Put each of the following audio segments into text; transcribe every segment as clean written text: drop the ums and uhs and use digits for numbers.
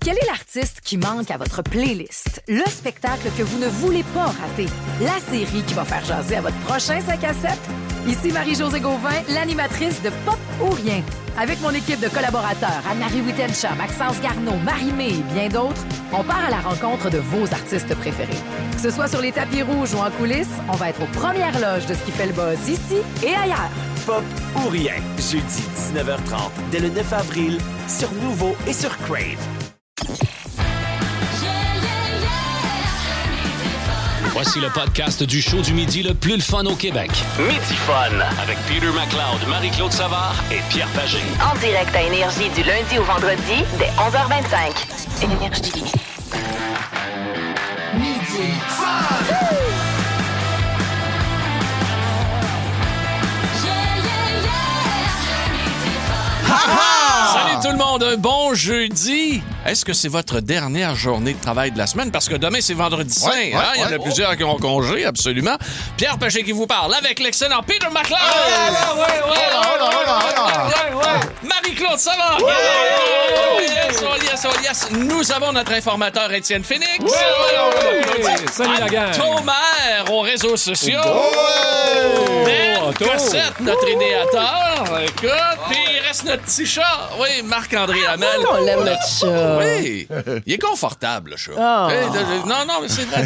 Quel est l'artiste qui manque à votre playlist? Le spectacle que vous ne voulez pas rater? La série qui va faire jaser à votre prochain 5 à 7? Ici Marie-Josée Gauvin, l'animatrice de Pop ou Rien. Avec mon équipe de collaborateurs, Anne-Marie Wittenshaw, Maxence Garneau, Marie-Mé et bien d'autres, on part à la rencontre de vos artistes préférés. Que ce soit sur les tapis rouges ou en coulisses, on va être aux premières loges de ce qui fait le buzz ici et ailleurs. Pop ou Rien, jeudi 19h30, dès le 9 avril, sur Nouveau et sur Crave. Voici le podcast du show du midi le plus le fun au Québec. Midi Fun, avec Peter McLeod, Marie-Claude Savard et Pierre Pagé. En direct à Énergie du lundi au vendredi, dès 11h25. Énergie. Midi Fun! Salut tout le monde, un bon jeudi. Est-ce que c'est votre dernière journée de travail de la semaine? Parce que demain, c'est vendredi saint. Il y en a plusieurs qui ont congé, absolument. Pierre Pagé qui vous parle avec l'excellent Peter McLeod. Marie-Claude Savard. Yes. Nous avons notre informateur Étienne Phoenix. Salut la gang. Thomas aux réseaux sociaux. Cossette, notre idéateur. Écoute, puis il reste notre petit chat. Oui, Marc-André Hamel. On l'aime, notre chat. Oui, il est confortable, le chat. Oh. Non, mais c'est vrai.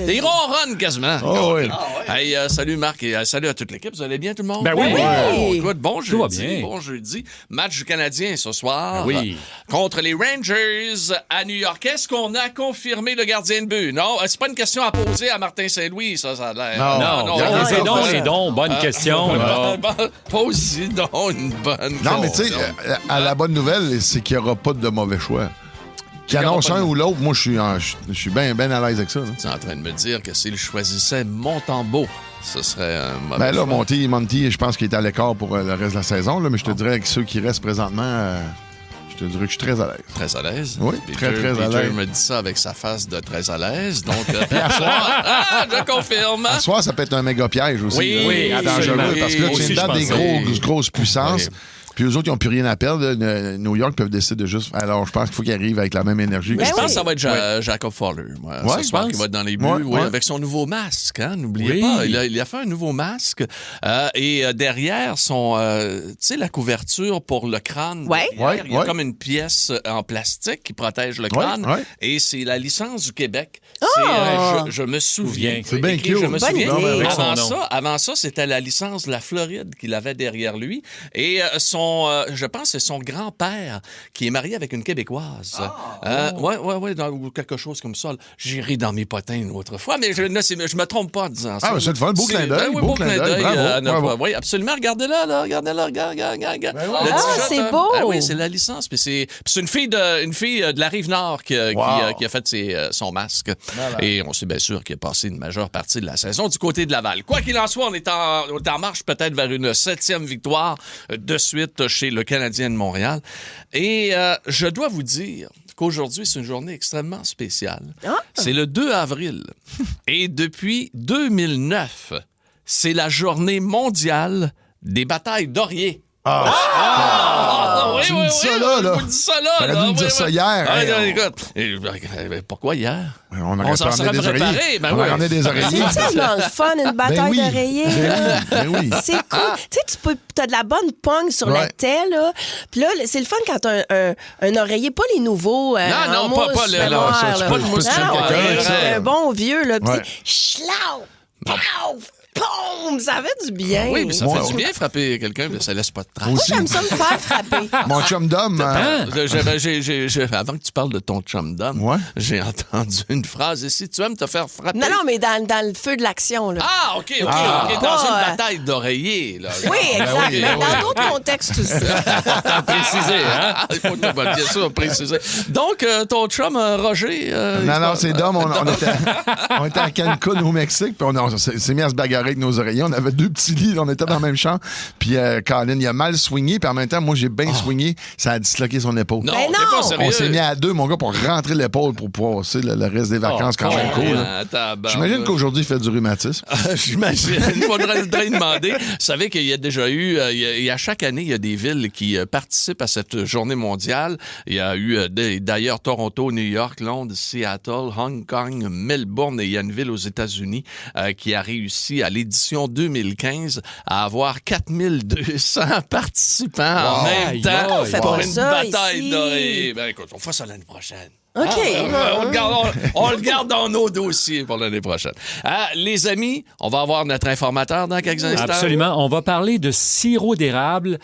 Il ronronne quasiment. Oh, oui. Hey, salut Marc et salut à toute l'équipe. Vous allez bien, tout le monde? Ben oui. Oui. Écoute, bon Tout va jeudi. bien. Bon jeudi. Match du Canadien ce soir. Ben oui. Contre les Rangers à New York. Est-ce qu'on a confirmé le gardien de but? Non, c'est pas une question à poser à Martin Saint-Louis, ça a l'air. Non, les dons, bonne question. Là. Posez donc une bonne Non, mais tu sais, à la bonne nouvelle, c'est qu'il n'y aura pas de mauvais choix. Qu'il annonce un ou l'autre, moi, je suis bien à l'aise avec ça. Tu es en train de me dire que s'il choisissait Montembeault, ce serait un mauvais Ben là, choix. Monty, je pense qu'il est à l'écart pour le reste de la saison, là, mais je te dirais que ceux qui restent présentement, je te dirais que je suis très à l'aise. Très à l'aise. Oui, très à Peter l'aise. me dit ça avec sa face de très à l'aise. Donc, à soir, je confirme. Ce soir, ça peut être un méga piège aussi. Oui, là, dangereux, absolument. parce que là, tu Aussi, es dans je des pensais. grosses puissances. Oui. Puis eux autres, ils n'ont plus rien à perdre. Là. New York peuvent décider de juste. Alors, je pense qu'il faut qu'ils arrivent avec la même énergie. Mais je Ben pense oui. que ça va être Jacob Fowler. Moi, Ouais, ce soir, je qui pense. va être dans les buts. Ouais, Oui, ouais. avec son nouveau masque. Hein, n'oubliez Oui. pas. Il a fait un nouveau masque. Et derrière, son, tu sais, la couverture pour le crâne. Ouais. derrière, il y a Ouais. comme une pièce en plastique qui protège le crâne. ouais. Et c'est la licence du Québec. Ah! Je me souviens. C'est bien Écrit, cute. Je me Bonne souviens. idée. Avec son nom. Avant ça, c'était la licence de la Floride qu'il avait derrière lui. Et je pense que c'est son grand-père qui est marié avec une Québécoise. Ouais, ou quelque chose comme ça. J'ai ri dans mes potins une autre fois, mais je me trompe pas en disant ça. Ah, mais c'est le fun. Beau clin d'œil. Oui, Beau clin d'œil. Bravo. Oui, absolument. Regardez-la, là. Regardez-la. Regarde. Le Ah, t-shirt, c'est hein. beau. Ah oui, c'est la licence. Puis c'est une fille de la Rive-Nord qui a fait son masque. Et on sait bien sûr qu'il a passé une majeure partie de la saison du côté de Laval. Quoi qu'il en soit, on est en marche peut-être vers une 7e victoire de suite chez le Canadien de Montréal. Et je dois vous dire qu'aujourd'hui, c'est une journée extrêmement spéciale. C'est le 2 avril. Et depuis 2009, c'est la journée mondiale des batailles d'Orier. Tu me dis ça là. Je vous dis ça là. T'aurais dû me dire ça hier. Ah, Hey, écoute, pourquoi hier? On s'en serait des préparé. oreillers. Ben On oui. aurait ramené des oreillers. C'est tellement le fun, une bataille oui. d'oreillers. là. Ben oui. C'est cool. Tu sais, t'as de la bonne pogne sur la Ouais. tête, là. Puis là, c'est le fun quand t'as un oreiller, pas les nouveaux. Non, en pas mousse, le- mais non, noir, ça, là. c'est pas de mousse Non, de quelqu'un, ouais, ça. un bon vieux, là. Puis Ouais. c'est chlau, paf, pom, ça fait du bien. Oui, mais ça Moi, fait du bien frapper quelqu'un, mais ça laisse pas de traces. Moi, j'aime ça me faire frapper. Mon chum d'homme. Avant que tu parles de ton chum d'homme, Ouais. j'ai entendu une phrase ici. Tu aimes te faire frapper? Non, mais dans le feu de l'action, là. Ah, OK. Dans Pas, une bataille d'oreiller. Là. Oui, exact. oui, mais oui. dans d'autres contextes aussi. Préciser, hein? Il faut bien sûr préciser. Donc, ton chum Roger... Non, c'est Dom. On était à Cancun, au Mexique, puis on s'est mis à se bagarrer avec nos oreillers. On avait 2 petits lits, on était dans le même champ. Puis Colin, il a mal swingé, puis en même temps, moi, j'ai bien swingé. Ça a disloqué son épaule. Non, Ben t'es non! pas sérieux. On s'est mis à 2, mon gars, pour rentrer l'épaule pour passer le reste des vacances quand même cool. J'imagine qu'aujourd'hui, il fait du rhumatisme. J'imagine. Il faudrait demander. Vous savez qu'il y a déjà eu, à chaque année, il y a des villes qui participent à cette journée mondiale. Il y a eu d'ailleurs Toronto, New York, Londres, Seattle, Hong Kong, Melbourne, et il y a une ville aux États-Unis qui a réussi à l'édition 2015 à avoir 4200 participants en même temps pour une bataille dorée. Ben écoute, on fera ça l'année prochaine. OK. On le garde dans nos dossiers pour l'année prochaine. Les amis, on va avoir notre informateur dans quelques instants. Absolument. On va parler de sirop d'érable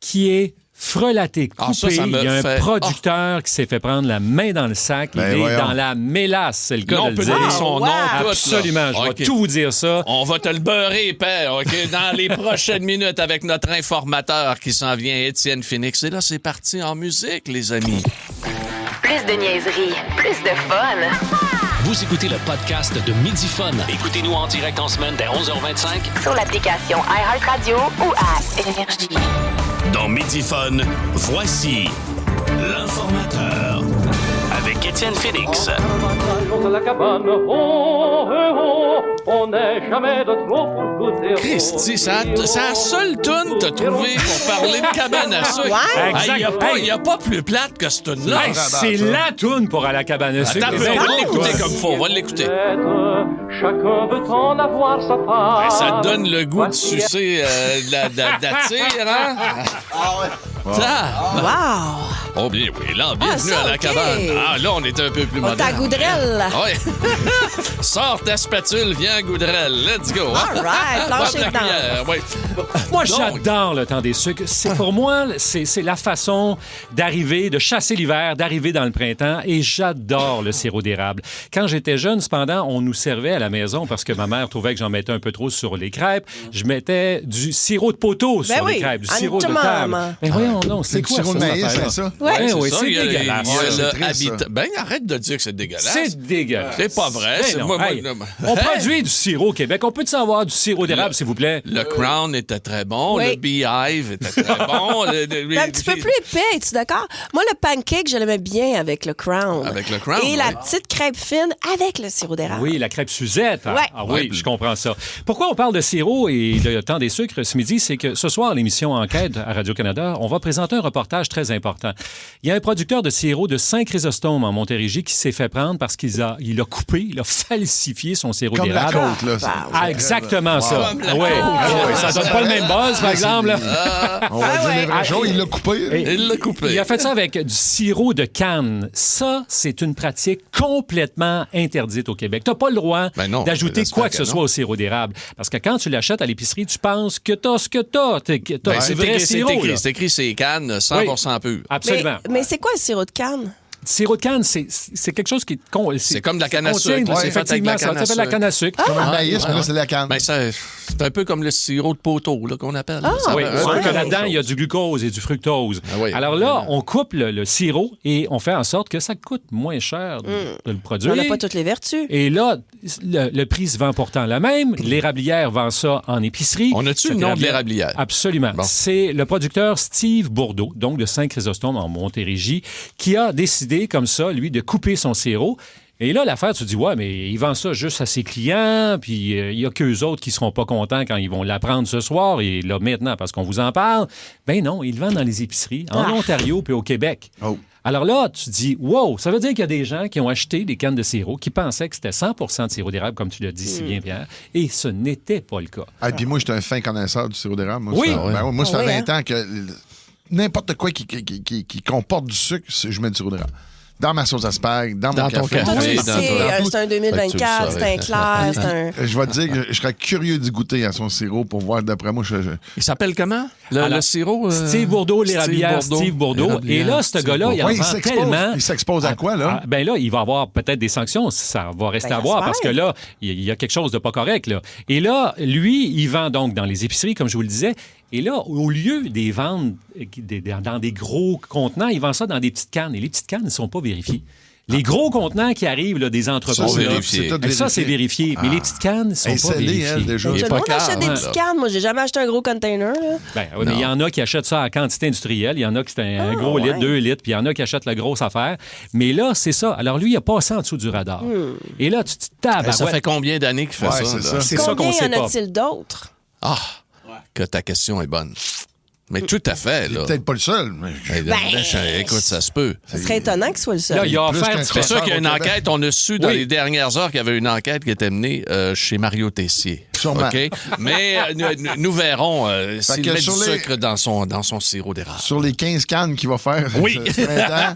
qui est frelaté, coupé. Ça Il y a un fait... producteur qui s'est fait prendre la main dans le sac. Il est dans la mélasse, c'est le cas de le dire. On peut donner son nom. Absolument, je vais tout vous dire ça. On va te le beurrer, père, OK? Dans les prochaines minutes avec notre informateur qui s'en vient, Étienne Phoenix. Et là, c'est parti en musique, les amis. Plus de niaiserie, plus de fun. Vous écoutez le podcast de Midi Fun. Écoutez-nous en direct en semaine dès 11h25 Sur l'application iHeartRadio ou à Énergie. Dans Midi Fun, voici l'informateur avec Étienne Phoenix. Christy, c'est la seule toune que t'as trouvée pour parler de cabane à sucre. Il n'y a pas plus plate que cette toune-là. Hey, c'est la toune pour aller à la cabane à sucre. Attends, on va l'écouter comme il faut. On va l'écouter. Chacun veut en avoir sa part. Ça te donne le goût de sucer de la tire, hein? Wow! Oh, bien, oui, là, bienvenue ça, à la OK. cabane. Là, on est un peu plus On moderne. est à Goudrelle. Oui. Sors ta spatule, viens à Goudrelle. Let's go. All right, plancher Prends ta dedans. cuillère, oui. Moi, Donc, j'adore le temps des sucres. Pour moi, c'est la façon d'arriver, de chasser l'hiver, d'arriver dans le printemps. Et j'adore le sirop d'érable. Quand j'étais jeune, cependant, on nous servait à la maison parce que ma mère trouvait que j'en mettais un peu trop sur les crêpes. Je mettais du sirop de poteau sur les crêpes, du sirop de table. Mais voyons, non, c'est quoi sirop de ça, maïs, cette affaire-là? c'est ça? Ouais. Oui, ça, c'est il y a- dégueulasse. il y a c'est le triste, ça. Ben, arrête de dire que c'est dégueulasse. C'est dégueulasse. C'est pas vrai. Ben C'est non. moi, Hey, moi, on Hey! produit du sirop au Québec. On peut-tu avoir du sirop d'érable, s'il vous plaît? Le Crown était très bon. Oui. Le Beehive était très bon. C'est un petit peu plus épais, es-tu d'accord? Moi, le pancake, je l'aimais bien avec le Crown. Avec le Crown, Et la oui. petite crêpe fine avec le sirop d'érable. Oui, la crêpe Suzette. Ouais. Ah oui, je comprends ça. Pourquoi on parle de sirop et de temps des sucres ce midi? C'est que ce soir, à l'émission Enquête à Radio-Canada, on va présenter un reportage très important. Il y a un producteur de sirop de Saint-Chrysostome en Montérégie qui s'est fait prendre parce qu'il a coupé, il a falsifié son sirop Comme la d'érable. côte, là. Ah, exactement ça. Comme la Ah, ouais. Ça donne pas le même buzz, par exemple. là. On va dire les vraies choses, il l'a coupé. Et Il l'a coupé. Il a fait ça avec du sirop de canne. Ça, c'est une pratique complètement interdite au Québec. Tu n'as pas le droit Ben non, d'ajouter j'espère quoi que que ce non. soit au sirop d'érable. Parce que quand tu l'achètes à l'épicerie, tu penses que tu as ce que tu as. Ben, C'est vrai sirop. écrit, là. c'est écrit c'est cannes 100% pur. Absolument. Mais c'est quoi le sirop de canne? Sirop de canne, c'est quelque chose qui... C'est comme de la canne à contient- sucre. Ouais, C'est fait avec de effectivement, la ça canne à s'appelle la sucre. canne à sucre. Comme le maïs, mais là, c'est la canne. Ben, c'est un peu comme le sirop de poteau là, qu'on appelle. Ça Oui, fait un sauf peu que la là-dedans, même il y a chose. du glucose et du fructose. Ah oui. Alors là, on coupe le sirop et on fait en sorte que ça coûte moins cher de le produire. On n'a pas toutes les vertus. Et là, le prix se vend pourtant le même. L'érablière vend ça en épicerie. On a-tu le nom de l'érablière? Absolument. Bon. C'est le producteur Steve Bourdeau, donc de Saint-Chrysostome en Montérégie, qui a décidé comme ça, lui, de couper son sirop. Et là, l'affaire, tu te dis, ouais, mais il vend ça juste à ses clients, puis il y a qu'eux autres qui seront pas contents quand ils vont l'apprendre ce soir, et là, maintenant, parce qu'on vous en parle. Ben non, il le vend dans les épiceries, en Ontario puis au Québec. Oh. Alors là, tu te dis, wow, ça veut dire qu'il y a des gens qui ont acheté des cannes de sirop qui pensaient que c'était 100% de sirop d'érable, comme tu l'as dit si bien, Pierre, et ce n'était pas le cas. Ah, puis moi, j'étais un fin connaisseur du sirop d'érable. Moi, Oui. ça fait, moi, ça Ah fait oui, 20 ans que n'importe quoi qui comporte du sucre, je mets du sirop d'érable. Dans ma sauce à spag, dans mon ton café. café. Ah, tu Oui, le dans sais, ton- c'est un 2024, c'est un clair, c'est un... Je vais te dire que je serais curieux d'y goûter à son sirop pour voir, d'après moi, Il s'appelle comment? Le sirop? Steve Bourdeau, l'érablière Steve Bourdeau. Et là, ce gars-là, il en Oui, vend tellement... il s'expose à quoi, là? Ben là, il va avoir peut-être des sanctions. Ça va rester Ben, à voir j'espère. parce que là, il y a quelque chose de pas correct. Là. Et là, lui, il vend donc dans les épiceries, comme je vous le disais. Et là, au lieu des vendre dans des gros contenants, il vend ça dans des petites cannes. Et les petites cannes ne sont pas vérifiées. Les gros contenants qui arrivent là, des entrepôts, Ça, c'est là, vérifié. tout ça, c'est vérifié. Mais les petites cannes sont Hey, pas scellées, vérifiées. elle, déjà. Il est Tout le pas monde achète des calme, petites là. cannes. Moi, j'ai jamais acheté un gros container. Là. Ben, oui, mais il y en a qui achètent ça en quantité industrielle. Il y en a qui c'est un gros ouais. litre, 2 litres, puis il y en a qui achètent la grosse affaire. Mais là, c'est ça. Alors lui, il a passé en dessous du radar. Et là, tu te tabarouettes. Ça fait combien d'années qu'il fait Ouais, ça? c'est là? ça. C'est ça qu'on Combien sait y en pas. a-t-il d'autres? Ah, que ta question est bonne. Mais tout à fait, Il est là. peut-être pas le seul, mais... Écoute, ça se peut. Ce serait étonnant qu'il soit le seul. Là, il a Plus offert qu'un C'est sûr qu'il y a une au Québec. enquête. On a su dans Oui. les dernières heures qu'il y avait une enquête qui était menée chez Mario Tessier. Sûrement. OK? Mais nous verrons s'il que met du sur les- sucre dans son sirop d'érable. Sur les 15 cannes qu'il va faire Oui. ce printemps,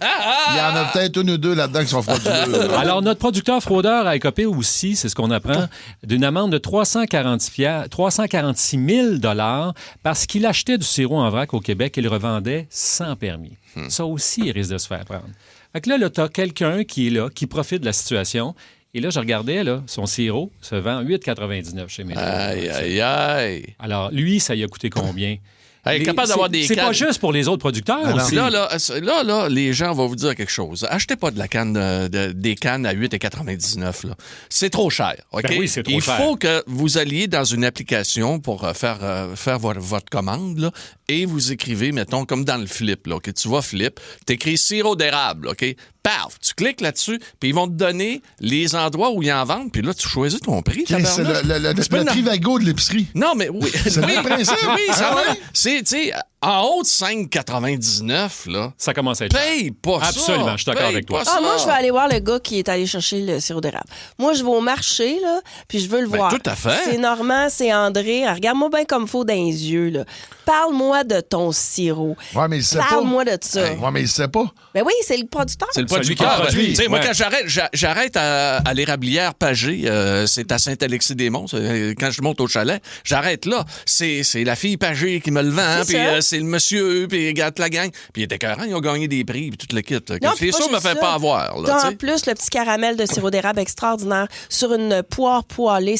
il y en a peut-être une ou deux là-dedans qui sont frauduleuses. Alors, notre producteur fraudeur a écopé aussi, c'est ce qu'on apprend, d'une amende de 346 000 $ parce qu'il achetait du sirop en vrac au Québec et le revendait sans permis. Ça aussi, il risque de se faire prendre. Fait que là, tu as quelqu'un qui est là, qui profite de la situation. Et là, je regardais, là, son sirop se vend 8,99 chez Métro. Aïe, aïe, aïe. Alors, lui, ça y a coûté combien? Hey, capable d'avoir des C'est pas cannes. juste pour les autres producteurs aussi. Là, les gens vont vous dire quelque chose. Achetez pas de la canne, des cannes à 8,99 $. C'est trop cher. OK? Ben oui, c'est trop cher. Il faut que vous alliez dans une application pour faire votre commande là, et vous écrivez, mettons, comme dans le Flip. Là, OK? Tu vas Flip, tu écris sirop d'érable. OK? Paf! Tu cliques là-dessus, puis ils vont te donner les endroits où ils en vendent, puis là, tu choisis ton prix. C'est le Trivago de l'épicerie. Non, mais oui. C'est le oui, même principe. Oui, ça Ah va. ouais? C'est, tu sais, en haut de 5,99, là. Ça commence à être cher. Paye pas ça. Absolument, je suis d'accord Paye avec toi. pas Ah, ça. moi, je vais aller voir le gars qui est allé chercher le sirop d'érable. Moi, je vais au marché, là, puis je veux le Ben, voir. tout à fait. C'est Normand, c'est André. Alors, regarde-moi bien comme faut dans les yeux, là. Parle-moi de ton sirop. Ouais, mais il sait pas. Parle-moi de ça. Ouais, mais il sait pas. Ben oui, c'est le producteur. C'est le Celui qui producteur. produit. Tu sais, moi, Ouais. quand j'arrête à l'érablière Pagé, c'est à Saint-Alexis-des-Monts, quand je monte au chalet, j'arrête là. C'est la fille Pagé qui me le vend, C'est puis ça. c'est le monsieur, puis regarde la gang. Puis il était écœurant, ils ont gagné des prix, puis tout le kit. Non, C'est sûr, pas me juste fait ça. pas avoir. Là, T'as tu en sais. plus le petit caramel de sirop d'érable extraordinaire sur une poire poêlée.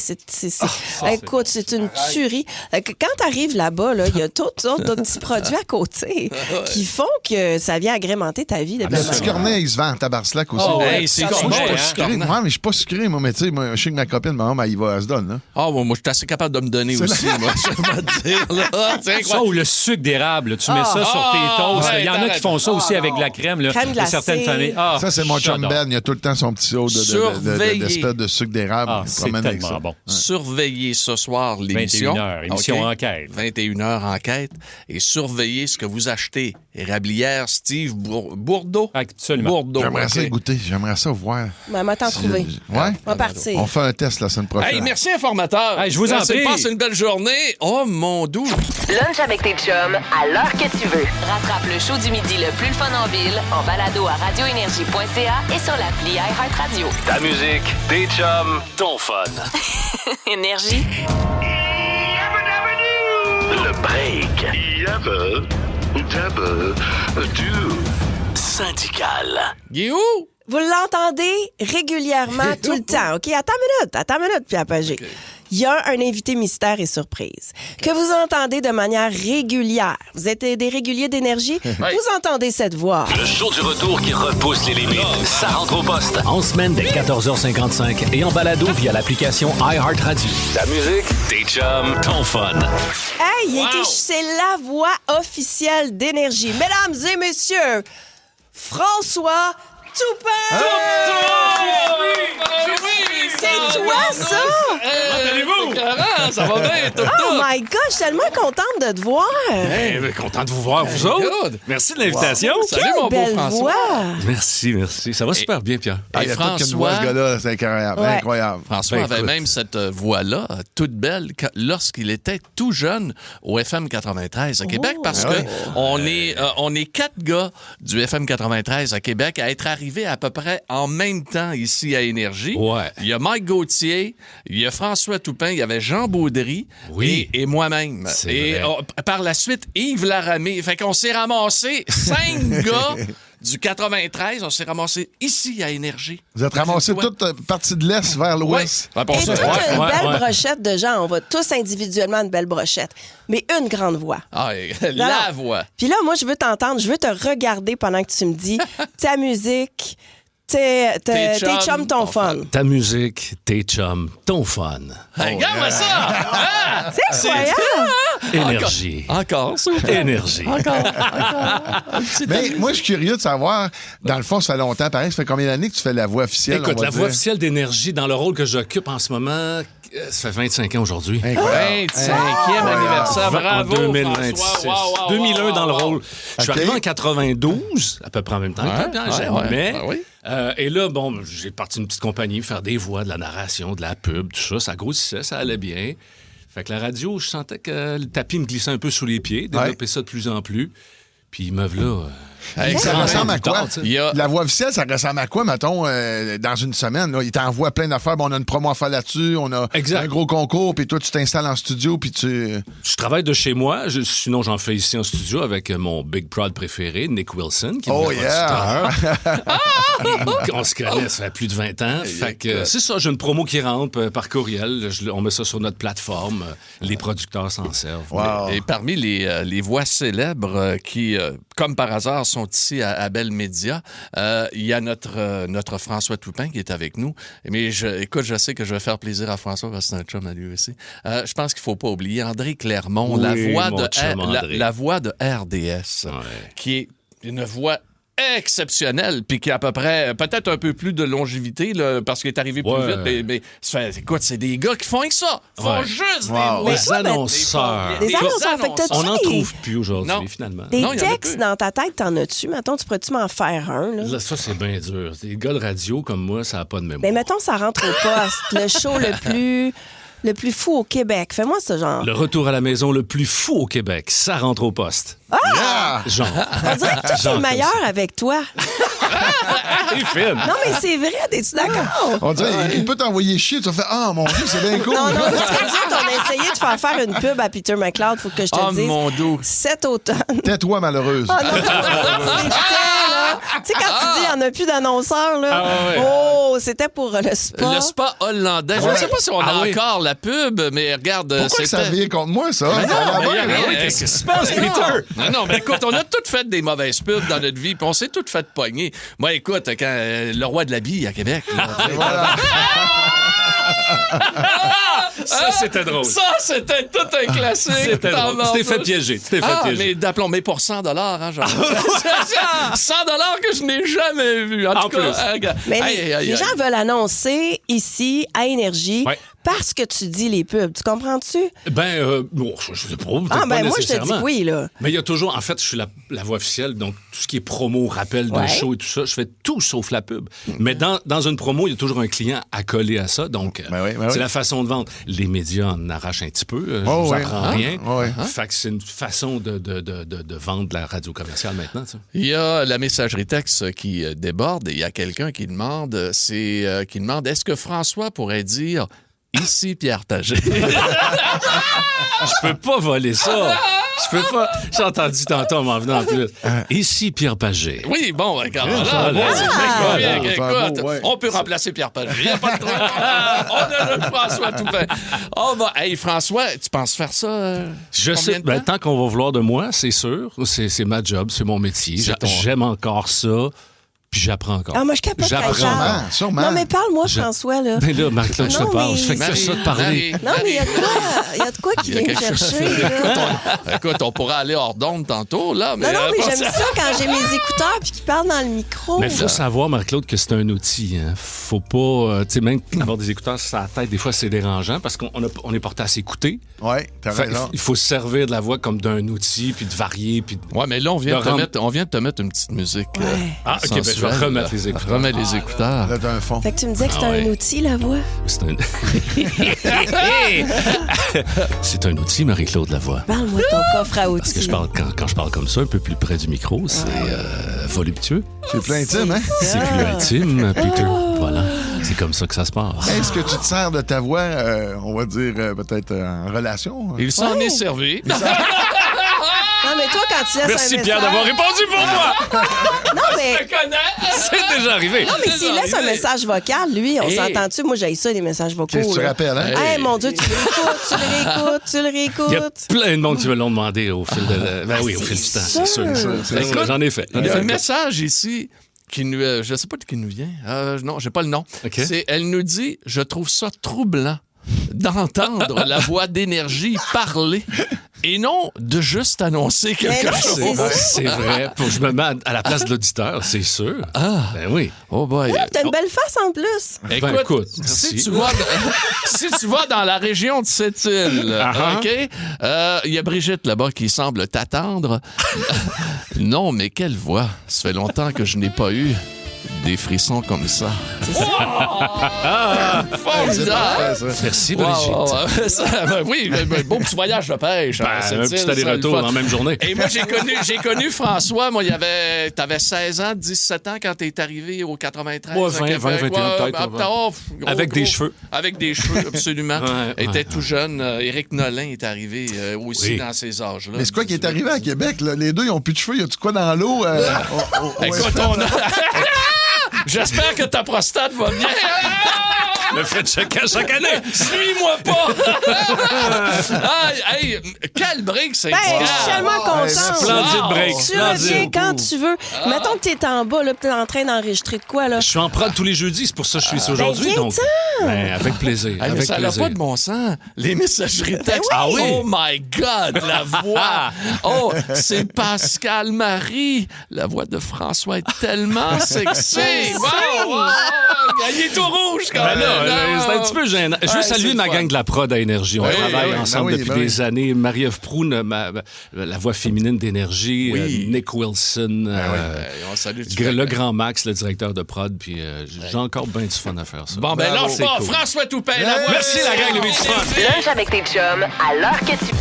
Écoute, c'est une tuerie. Quand t'arrives là-bas, là, il y a d'autres petits produits à côté qui font que ça vient agrémenter ta vie de Le belle petit manière. cornet, il se vend en tabarcelac aussi. Oh, Hey, c'est ça, con, c'est je suis bon, pas hein? sucré. Ouais, mais je suis pas sucré, moi, mais tu sais, moi, je sais que ma copine, ma maman, elle va, elle se donne, là. Ah, moi, je suis assez capable de me donner aussi, moi, je vais te dire. Là. C'est Ça incroyable. ou le sucre d'érable, tu mets ça sur tes toasts. ouais, Il y en a qui font ça aussi avec de la crème. Là. Crème Il y a glacée. certaines familles. Ah, Ça, c'est mon chum j'adore. Ben. Il a tout le temps son petit seau Surveillez. d'espèce de sucre d'érable. Ah, Il se c'est promène avec tellement ça. bon. Surveillez ce soir l'émission. 21h, émission OK? enquête. 21h enquête. Et surveillez ce que vous achetez. Érablière Steve Bourdeau. Absolument. Bourdeau. J'aimerais ça OK? goûter. J'aimerais ça voir. Maman t'en trouver. Ouais? On va partir. On fait un test la semaine prochaine. Hey, merci, informateur. Hey, je vous en prie. Passe une belle journée. Oh, mon doux. Lunch avec tes chums à l'heure que tu veux. Rattrape le show du midi le plus le fun en ville en balado à radioénergie.ca et sur l'appli iHeartRadio. Ta musique, tes chums, ton fun. Énergie. Le break. Syndical. Guillaume? Vous l'entendez régulièrement tout le temps. OK, attends une minute, Pierre Pagé. Il y a un invité mystère et surprise que vous entendez de manière régulière. Vous êtes des réguliers d'énergie? Vous entendez cette voix. Le show du retour qui repousse les limites. Ça rentre au poste. En semaine dès 14h55 et en balado via l'application iHeartRadio. Ta musique, tes chums, ton fun. Hey, c'est la voix officielle d'énergie. Mesdames et messieurs, François Toupin! C'est toi, ça? Ça va bien, tout Oh my God, je suis tellement contente de te voir. Content de vous voir, vous autres. Merci de l'invitation. Salut, Quelle mon beau belle François. voix. Merci. Ça va super bien, Pierre. Ah, il y a tout qu'une voix, ce gars-là. C'est incroyable. Ouais. Incroyable. François Ben, avait écoute. même cette voix-là, toute belle, lorsqu'il était tout jeune au FM 93 à Québec, parce que on est 4 gars du FM 93 à Québec à être arrivés à peu près en même temps ici à Énergie. Ouais. Il y a Mike Gauthier, il y a François Toupin, il y avait Jean Baudry Oui. et moi-même. C'est Et vrai. par la suite, Yves Laramé. Fait qu'on s'est ramassé 5 gars du 93, on s'est ramassé ici à Énergie. Vous êtes ramassés Ouais. toute partie de l'Est vers l'Ouest. Ouais. Pour Et ça, toute ouais. une belle ouais. brochette de gens. On va tous individuellement une belle brochette. Mais une grande voix. Ah, la Non. voix. Puis là, moi, je veux t'entendre, je veux te regarder pendant que tu me dis ta musique, tes chums, ton fun. Ta musique, tes chums, ton fun. Regarde-moi ça! Ah! C'est incroyable! Énergie. Encore, ça. Énergie. Mais moi, je suis curieux de savoir, dans le fond, ça fait longtemps, pareil, ça fait combien d'années que tu fais la voix officielle? Écoute, la voix officielle d'Énergie, dans le rôle que j'occupe en ce moment, ça fait 25 ans aujourd'hui. 25e anniversaire, bravo! En 2026. Wow, 2001 dans le wow. rôle. Je suis arrivé en 92, à peu près en même temps que Pierre, jamais. Et là, bon, j'ai parti une petite compagnie, faire des voix, de la narration, de la pub, tout ça. Ça grossissait, ça allait bien. Fait que la radio, je sentais que le tapis me glissait un peu sous les pieds, développer ça de plus en plus. Puis, meuf là... ça ressemble à quoi? A... La voix officielle, ça ressemble à quoi, mettons, dans une semaine? Là? Il t'envoie plein d'affaires. Bon, on a une promo à faire là-dessus, on a un gros concours, puis toi, tu t'installes en studio, puis tu... Je travaille de chez moi. Sinon, j'en fais ici en studio avec mon Big Prod préféré, Nick Wilson, qui est mon producteur. On se connaît, ça fait plus de 20 ans. Fait que c'est ça, j'ai une promo qui rentre par courriel. On met ça sur notre plateforme. Les producteurs s'en servent. Wow. Et parmi les voix célèbres qui, comme par hasard, sont ici à Bell Media, il y a notre François Toupin qui est avec nous. Mais écoute, je sais que je vais faire plaisir à François parce que c'est un chum à lui aussi. Je pense qu'il ne faut pas oublier André Clermont, la voix de RDS, qui est une voix exceptionnelle, puis qui a à peu près, peut-être un peu plus de longévité, là, parce qu'il est arrivé plus vite, mais écoute, c'est des gars qui font avec ça. Ils font juste des annonceurs. Des annonceurs. Fait que t'as-tu on n'en trouve plus aujourd'hui, finalement. Des textes dans ta tête, t'en as-tu? Mettons, tu pourrais-tu m'en faire un? Là, ça, c'est bien dur. Des gars de radio comme moi, ça n'a pas de mémoire. Mais mettons, ça rentre au poste. Le show le plus fou au Québec. Fais-moi ce genre. Le retour à la maison le plus fou au Québec, ça rentre au poste. Genre. On dirait que tout est meilleur avec toi. Non, mais c'est vrai, t'es-tu d'accord? On dirait, il peut t'envoyer chier, tu vas faire « Ah, mon Dieu, c'est bien cool! » Non, on a essayé de faire une pub à Peter McLeod, faut que je te dise. Mon dos. Cet automne. Tais-toi, malheureuse. Oh, non, tu sais, quand tu dis il n'y en a plus d'annonceurs, là. C'était pour le spa. Le spa hollandais. Je ne sais pas si on a encore la pub, mais regarde. Pourquoi ça vient contre moi, ça? Qu'est-ce qui se passe, Peter? Non, mais écoute, on a toutes fait des mauvaises pubs dans notre vie, puis on s'est toutes fait pogner. Moi, écoute, quand le roi de la bille à Québec. Ça, c'était drôle. Ça, c'était tout un classique. C'était drôle. Tu t'es fait piéger. Mais d'aplomb, mais pour 100 hein, genre. 100 que je n'ai jamais vu. En tout cas, mais les gens veulent annoncer ici, à Énergie, parce que tu dis les pubs. Tu comprends-tu? Non, je sais pas. Moi, je te dis oui, là. Mais il y a toujours... En fait, je suis la voix officielle, donc tout ce qui est promo, rappel d'un show et tout ça, je fais tout sauf la pub. Mais dans une promo, il y a toujours un client à coller à ça, donc c'est la façon de vendre. Les médias en arrachent un petit peu. Je vous apprends rien. Fait que c'est une façon de vendre la radio commerciale maintenant. Ça. Il y a la messagerie texte qui déborde et il y a quelqu'un qui demande, est-ce que François pourrait dire ici Pierre Pagé? Je peux pas voler ça. Je peux pas. J'ai entendu tantôt en m'en venant en plus. Ici Pierre Pagé. Oui, bon, regarde. On peut remplacer Pierre Pagé. Il n'y a pas de truc. On a notre François Toupin. Hey, François, tu penses faire ça? Je sais. Tant qu'on va vouloir de moi, c'est sûr. C'est ma job, c'est mon métier. J'aime encore ça. Puis j'apprends encore. Moi, je capote. Sûrement. Non, mais parle-moi, François, là. Mais là, Marc-Claude, je te parle. Je fais que ça de parler. Non, mais il y a de quoi qui vient me chercher, là. Écoute, on pourra aller hors d'onde tantôt, là. Non, mais j'aime ça quand j'ai mes écouteurs puis qu'ils parlent dans le micro. Mais il faut savoir, Marc-Claude, que c'est un outil. Hein. Faut pas... tu sais, même avoir des écouteurs sur la tête, des fois, c'est dérangeant parce qu'on est porté à s'écouter. Oui, t'as raison. Il faut se servir de la voix comme d'un outil, puis de varier, puis... Mais là, on vient de te mettre une petite musique. OK, je vais remettre les écouteurs. Remets les écouteurs. Là, t'as un fond. Fait que tu me disais que c'était un outil, la voix? C'est un outil, Marie-Claude Lavoie. Parle-moi de ton coffre à outils. Parce que quand je parle comme ça, un peu plus près du micro, c'est voluptueux. C'est plus intime, hein? C'est plus intime, Peter. Voilà. C'est comme ça que ça se passe. Est-ce que tu te sers de ta voix, on va dire, peut-être en relation? Il s'en est servi. Non, mais toi, quand tu laisses Merci, Pierre, d'avoir répondu pour moi! Non, mais... Je te connais! C'est déjà arrivé. Non, mais s'il laisse un message vocal, lui, on s'entend-tu? Moi, j'ai ça, les messages vocaux. Qu'est-ce que tu rappelles, hein? Hey, mon Dieu, tu le réécoutes. Il y a plein de monde qui me l'ont demandé au fil de... au fil du temps, c'est sûr. J'en ai fait. Il y a un message ici je sais pas de qui nous vient. Non, j'ai pas le nom. Okay. Elle nous dit, je trouve ça troublant d'entendre la voix d'Énergie parler et non de juste annoncer quelque chose. C'est vrai. Faut que je me mette à la place de l'auditeur, c'est sûr. Ah. Ben oui. Oh boy. T'as une belle face en plus. Écoute, si tu vas dans la région de Sept-Îles, OK, il y a Brigitte là-bas qui semble t'attendre. Non, mais quelle voix. Ça fait longtemps que je n'ai pas eu des frissons comme ça. Merci, Brigitte. Oui, beau petit voyage de pêche. Un petit aller-retour dans la même journée. Et moi, j'ai connu François. Moi, t'avais 16 ans, 17 ans quand t'es arrivé au 93. Ouais, 20, 21 peut-être. Avec des cheveux. Avec des cheveux, absolument. Était tout jeune. Éric Nolin est arrivé aussi dans ces âges-là. Mais c'est quoi qui est arrivé à Québec? Là? Les deux, ils n'ont plus de cheveux. Y a-tu quoi dans l'eau? Écoute, on a... J'espère que ta prostate va bien. Le fait chaque année. Suis-moi pas. Hey, quel break, c'est je suis tellement contente. Splendide break. Tu reviens quand tu veux. Mettons que t'es en bas, là, t'es en train d'enregistrer de quoi, là? Je suis en prod tous les jeudis, c'est pour ça que je suis ici aujourd'hui. Avec plaisir. Avec ça n'a pas de bon sens. Les messageries textes. Ah oui? Oh my God, la voix. Oh, c'est Pascal Marie. La voix de François est tellement sexy. Wow. Il est tout rouge quand même. C'est un petit peu gênant. Je veux saluer ma gang de la prod à Énergie. On travaille ensemble depuis des années. Marie-Ève Proulx, la voix féminine d'Énergie. Nick Wilson. On salue le grand Max, le directeur de prod. Puis j'ai encore bien du fun à faire ça. Bon, ben lâche pas. Cool. François Toupin. Merci la gang de Big Fun. Lunch avec tes chums à l'heure que tu...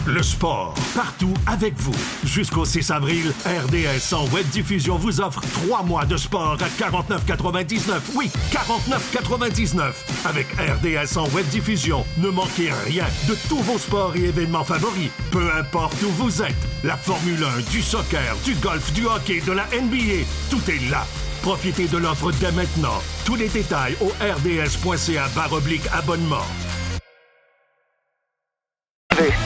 Le sport, partout avec vous. Jusqu'au 6 avril, RDS en web diffusion vous offre 3 mois de sport à 49,99. Oui, 49,99. Avec RDS en web diffusion, ne manquez rien de tous vos sports et événements favoris. Peu importe où vous êtes. La Formule 1, du soccer, du golf, du hockey, de la NBA, tout est là. Profitez de l'offre dès maintenant. Tous les détails au rds.ca/abonnement.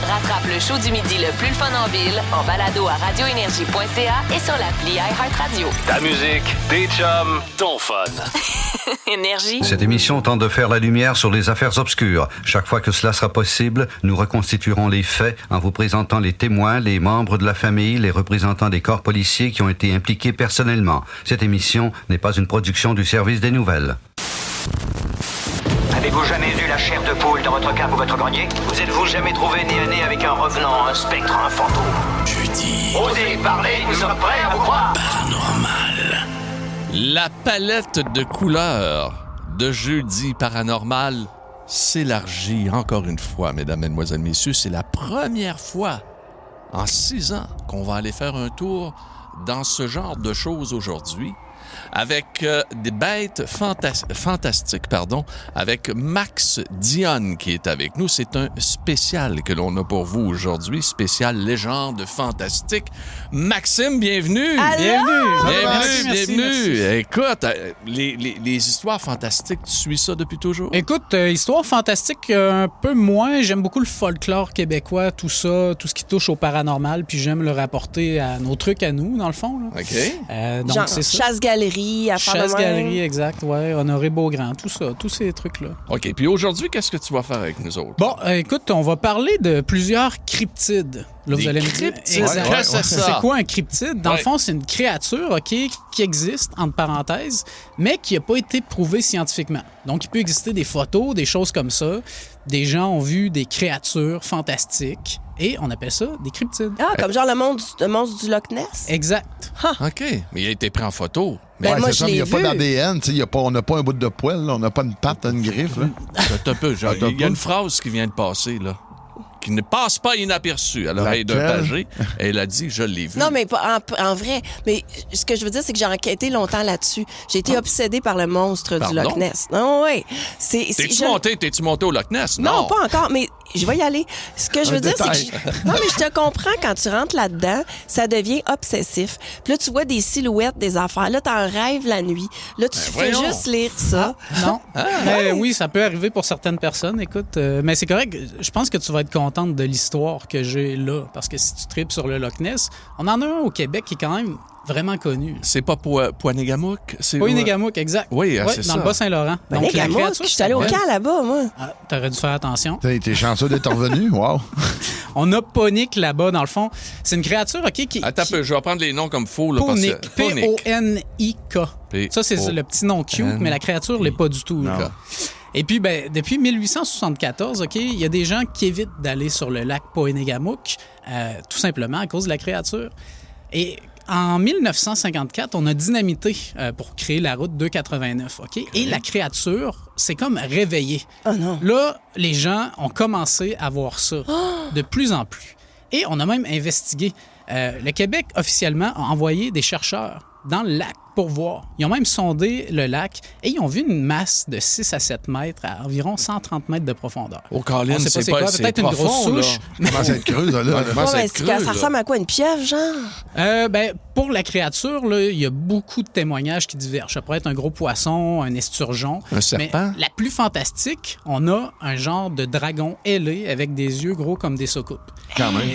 Rattrape le show du midi le plus le fun en ville en balado à radioénergie.ca et sur l'appli iHeartRadio. Ta musique, tes chums, ton fun. Énergie. Cette émission tente de faire la lumière sur les affaires obscures. Chaque fois que cela sera possible, nous reconstituerons les faits en vous présentant les témoins, les membres de la famille, les représentants des corps policiers qui ont été impliqués personnellement. Cette émission n'est pas une production du service des nouvelles. Avez-vous jamais eu la chair de poule dans votre cave ou votre grenier? Vous êtes-vous jamais trouvé nez à nez avec un revenant, un spectre, un fantôme? Jeudi. Osez parler, nous sommes prêts à vous croire. Paranormal. La palette de couleurs de Jeudi Paranormal s'élargit encore une fois, mesdames, mesdemoiselles, messieurs. C'est la première fois en 6 ans qu'on va aller faire un tour dans ce genre de choses aujourd'hui. Avec des bêtes fantastiques, avec Max Dionne qui est avec nous. C'est un spécial que l'on a pour vous aujourd'hui, spécial légende fantastique. Maxime, bienvenue! Allô? Bienvenue! Merci. Écoute, les histoires fantastiques, tu suis ça depuis toujours? Écoute, histoire fantastique, un peu moins. J'aime beaucoup le folklore québécois, tout ça, tout ce qui touche au paranormal, puis j'aime le rapporter à nos trucs à nous, dans le fond. Là. OK. Donc, genre, c'est ça. chasse-galerie, Chasse-galerie, exact, ouais. Honoré Beaugrand, tout ça, tous ces trucs-là. OK. Puis aujourd'hui, qu'est-ce que tu vas faire avec nous autres? Bon, écoute, on va parler de plusieurs cryptides. Là, vous allez me dire, c'est quoi un cryptide? Dans le fond, c'est une créature, OK, qui existe, entre parenthèses, mais qui n'a pas été prouvée scientifiquement. Donc, il peut exister des photos, des choses comme ça. Des gens ont vu des créatures fantastiques et on appelle ça des cryptides. Ah, comme genre le monstre du Loch Ness? Exact. OK. Mais il a été pris en photo. Ben, moi, je l'ai il n'y a vu. pas d'ADN, on n'a pas un bout de poil, là, on n'a pas une patte, une griffe. Là. Il y a une phrase qui vient de passer, là, qui ne passe pas inaperçue à l'oreille d'un pagé. Elle a dit, je l'ai vu. Non, mais pas en vrai. Mais ce que je veux dire, c'est que j'ai enquêté longtemps là-dessus. J'ai été obsédée par le monstre du Loch Ness. Non, oui. T'es-tu monté au Loch Ness? Non, pas encore, mais je vais y aller. Ce que je veux dire, c'est que... Non, mais je te comprends, quand tu rentres là-dedans, ça devient obsessif. Puis là, tu vois des silhouettes, des affaires. Là, t'en rêves la nuit. Là, tu fais juste lire ça. Non. Mais oui, ça peut arriver pour certaines personnes, écoute. Mais c'est correct. Je pense que tu vas être contente de l'histoire que j'ai là. Parce que si tu tripes sur le Loch Ness, on en a un au Québec qui est quand même vraiment connu. C'est pas Poinégamouk? Poinégamouk, exact. Oui, c'est ça. Dans le Bas-Saint-Laurent. Poinégamouk, je suis allé au camp là-bas, moi. Ah, t'aurais dû faire attention. T'es chanceux d'être revenu, wow. On a Ponique là-bas, dans le fond. C'est une créature, OK, qui... Attends un peu, je vais prendre les noms comme faux. Là, Ponique, Ponique. P-O-N-I-K. Ça, c'est le petit nom cute, mais la créature l'est pas du tout. Et puis, depuis 1874, OK, il y a des gens qui évitent d'aller sur le lac Poinégamouk, tout simplement à cause de la créature. Et en 1954, on a dynamité pour créer la route 289, OK? Et la créature s'est comme réveillée. Oh non. Là, les gens ont commencé à voir ça de plus en plus. Et on a même investigué. Le Québec, officiellement, a envoyé des chercheurs dans le lac pour voir. Ils ont même sondé le lac et ils ont vu une masse de 6 à 7 mètres à environ 130 mètres de profondeur. Oh, Colin, c'est quoi? Peut-être une grosse souche. Ça commence à être creux, là. Ça ressemble à quoi, une pieuvre, genre? Pour la créature, là, il y a beaucoup de témoignages qui divergent. Ça pourrait être un gros poisson, un esturgeon. Un serpent. Mais la plus fantastique, on a un genre de dragon ailé avec des yeux gros comme des soucoupes. Quand même.